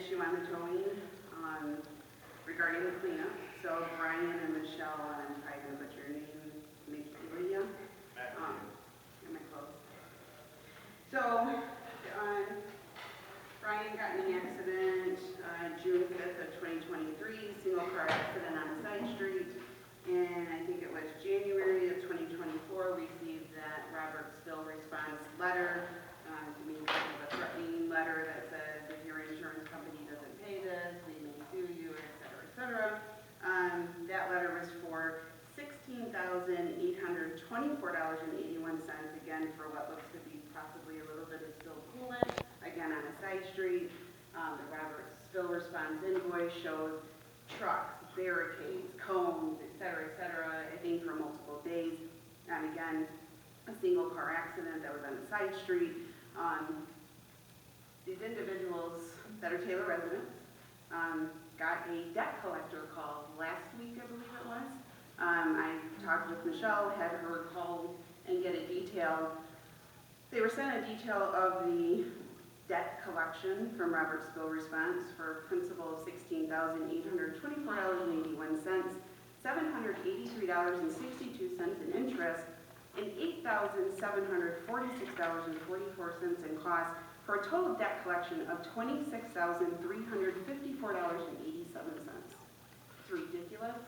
issue on the towing regarding the cleanup. So Brian and Michelle, I'm probably going to butcher your name, Michaelia. Am I close? So Brian got in an accident June 5th of 2023, single car accident on a side street. And I think it was January of 2024, we received that Robert Spill response letter. To me, kind of a threatening letter that says, if your insurance company doesn't pay this, we may sue you, et cetera, et cetera. That letter was for $16,824.81, again, for what looks to be possibly a little bit of spilled coolant, again, on a side street. The Robert Spill response invoice shows trucks, barricades, cones, et cetera, I think for multiple days. And again, a single car accident that was on a side street. These individuals that are Taylor residents got a debt collector call last week, I believe it was. I talked with Michelle, had her call and get a detail. They were sent a detail of the debt collection from Robert Spill response for a principal of $16,824.81, $783.62 in interest, and $8,746.44 in costs, for a total debt collection of $26,354.87. It's ridiculous.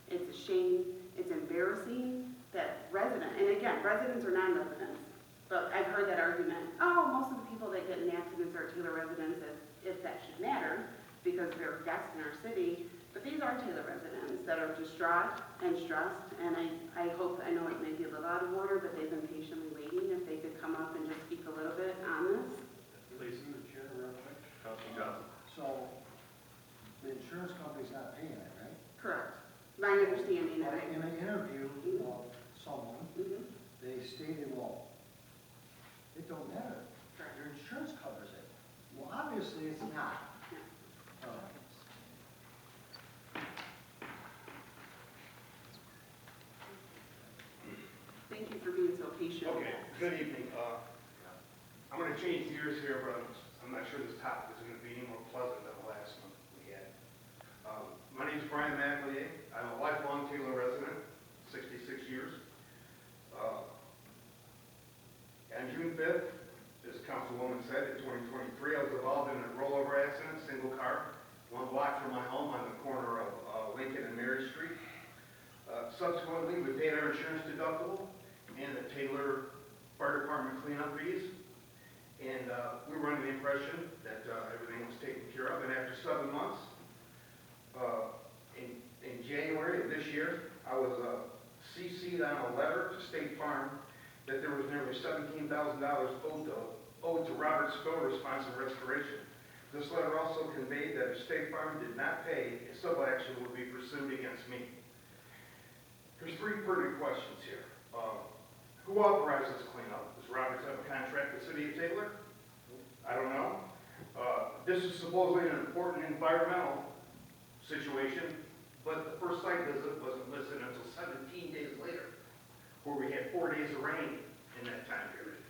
It's a shame. It's embarrassing that residents, and again, residents are non-residents, but I've heard that argument, oh, most of the people that get in accidents are Taylor residents, as if that should matter, because they're guests in our city. But these are Taylor residents that are distraught and stressed, and I hope, I know it may be a little out of order, but they've been patiently waiting. If they could come up and just speak a little bit on this. Please, the chair, real quick. Councilman Johnson. So, the insurance company's not paying it, right? Correct. My understanding of But it. in an interview of someone, they stated, well, it don't matter. Correct. Your insurance covers it. Well, obviously, it's not. Thank you for being so patient. Okay, good evening. I'm going to change gears here, but I'm not sure this topic is going to be any more pleasant than the last one we had. My name is Brian McEllier. I'm a lifelong Taylor resident, 66 years. On June 5th, as Councilwoman said, in 2023, I was involved in a rollover accident, single car, 1 block from my home on the corner of Lincoln and Mary Street. Subsequently, we paid our insurance deductible and the Taylor Fire Department cleanup fees. And we were under the impression that everything was taken care of. And after 7 months, in January of this year, I was CC'd on a letter to State Farm that there was nearly $17,000 owed to Robert Spill Response and Restoration. This letter also conveyed that if State Farm did not pay, a civil action would be pursued against me. There's 3 pertinent questions here. Who authorized this cleanup? Does Roberts have a contract with the City of Taylor? I don't know. This is supposedly an important environmental situation, but the first site visit wasn't listed until 17 days later, where we had 4 days of rain in that time period.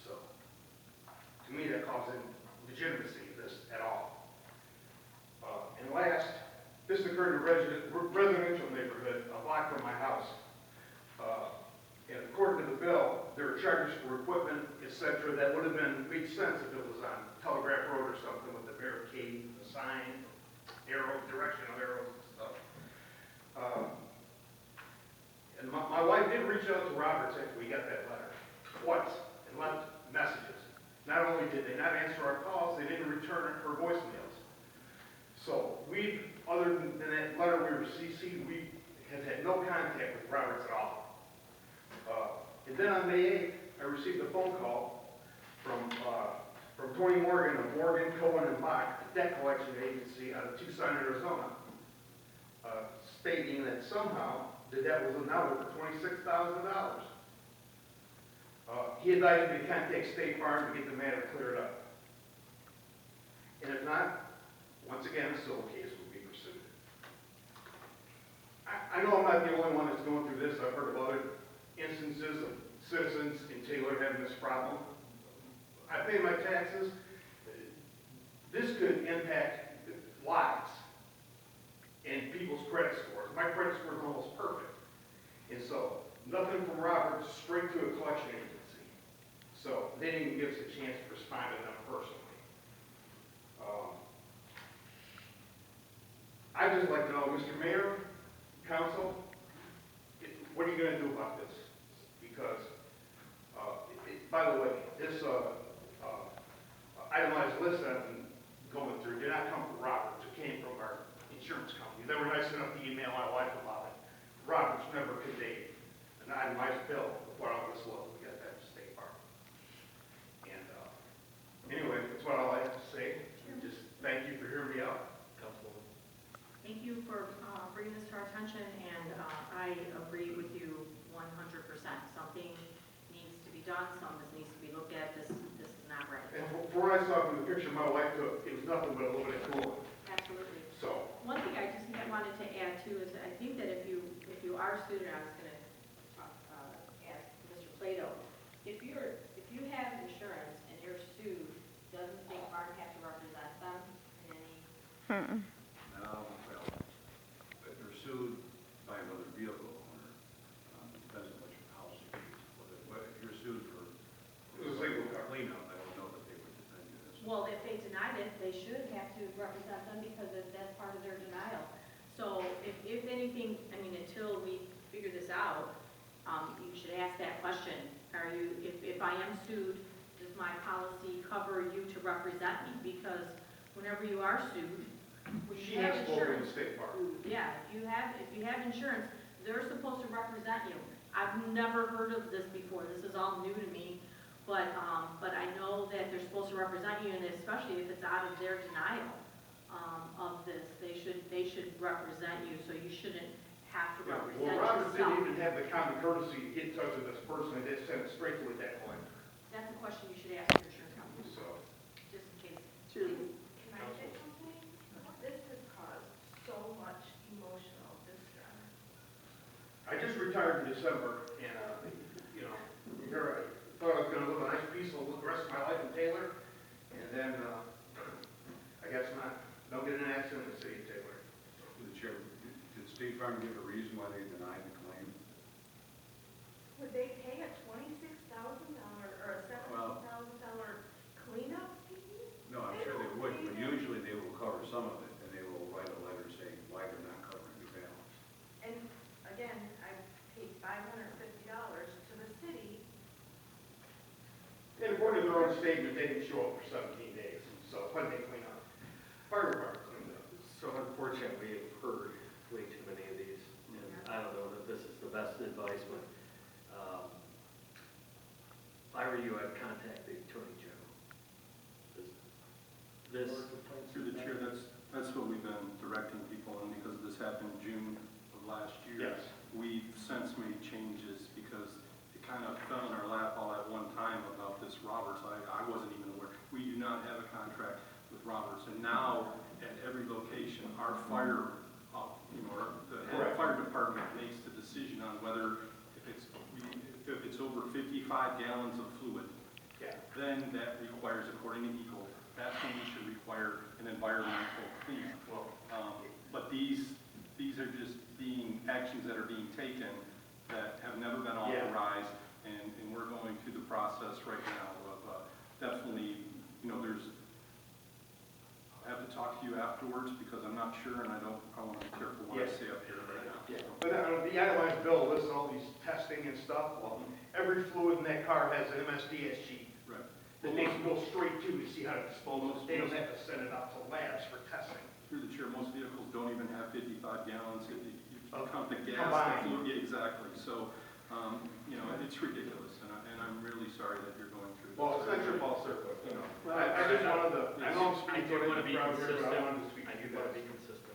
So, to me, that calls in legitimacy of this at all. And last, this occurred in a residential neighborhood, a block from my house. And according to the bill, there are charges for equipment, etc., that would have made sense if it was on Telegraph Road or something with the barricade, the sign, arrow, directional arrows and stuff. And my wife did reach out to Roberts after we got that letter, twice, and left messages. Not only did they not answer our calls, they didn't return her voicemails. So other than that letter we were CC'd, we have had no contact with Roberts at all. And then on May 8th, I received a phone call from Tony Morgan of Morgan, Cohen, and Bach, a debt collection agency out of Tucson, Arizona, stating that somehow the debt was now over $26,000. He advised me to contact State Farm to get the matter cleared up. And if not, once again, a civil case will be pursued. I know I'm not the only one that's going through this. I've heard of other instances of citizens in Taylor having this problem. I pay my taxes. this could impact lives and people's credit scores. My credit score is almost perfect. And so, nothing from Robert, straight to a collection agency. So, they didn't even give us a chance to respond to them personally. I'd just like to know, Mr. Mayor, Council, what are you going to do about this? Because, by the way, this itemized list that I've been going through did not come from Roberts. It came from our insurance company. They were nice enough to email my wife about it. Roberts never conveyed an itemized bill of what all this was. We got that from State Farm. And anyway, that's what all I have to say. Just thank you for hearing me out. Councilwoman. Thank you for bringing this to our attention, and I agree with you 100%. Something needs to be done, something needs to be looked at. This is not right. And from what I saw from the picture my wife took, it was nothing but a little bit of cooling. Absolutely. So, One thing I just wanted to add too is I think that if you are a student, I was going to ask Mr. Plato, if you have insurance and you're sued, doesn't State Farm have to represent them in any? Well, if they're sued by another vehicle owner, depends on what your policy is. But if you're sued for it was legal cover. cleanup, I don't know that they would defend you. Well, if they denied it, they should have to represent them because that's part of their denial. So if anything, I mean, until we figure this out, you should ask that question. Are you, if I am sued, does my policy cover you to represent me? Because whenever you are sued, when She you have has spoken to insurance, State Farm. yeah, if you have insurance, they're supposed to represent you. I've never heard of this before. This is all new to me. But I know that they're supposed to represent you, and especially if it's out of their denial of this, they should represent you, so you shouldn't have to represent Well, yourself. Roberts didn't even have the common courtesy to get in touch with this person, and they sent it straight to that point. That's a question you should ask your insurance company, So, just in case. Julie? Can I say something? This has caused so much emotional distress. I just retired in December, and, you know, here I thought I was gonna live a nice, peaceful rest of my life in Taylor, and then, I guess not. Don't get in an accident in the city of Taylor. Through the chair, did State Farm give a reason why they denied the claim? Would they pay a $26,000 or a $17,000 cleanup fee? No, I'm sure they would, but usually they will cover some of it, and they will write a letter saying why they're not covering the balance. And again, I paid $550 to the city. And according to their own statement, they didn't show up for 17 days, so when they clean up, fire department cleaned up. So unfortunately, we've heard way too many of these, and I don't know that this is the best advice, but if I were you, I'd contact the Attorney General. This, Through the chair, that's what we've been directing people on, because this happened June of last year. Yes. We've since made changes because it kind of fell in our lap all at one time about this Roberts. I wasn't even aware. We do not have a contract with Roberts, and now at every location, our fire, the Correct. fire department makes the decision on whether if it's over 55 gallons of fluid, Yeah. then that requires, according to EGLE, that's when we should require an environmental cleanup. Well, But these are just actions that are being taken that have never been Yeah. authorized, and we're going through the process right now of definitely, I'll have to talk to you afterwards, because I'm not sure, and I want to be careful what I Yes. say up here right now. yeah. So, But the itemized bill lists all these testing and stuff. Well, every fluid in that car has an MSDS sheet right. that they can go straight to see how to dispose of it. They don't have to send it out to labs for testing. Through the chair, most vehicles don't even have 55 gallons. If you count the gas, Combined. the fluid, yeah, exactly. So, it's ridiculous, and I'm really sorry that you're going through this. Well, it's not your fault, sir, but, Well, I just wanted to, I know I'm I speaking do to want to be the crowd here, but I consistent. wanted to speak I to do you want to guys. be consistent.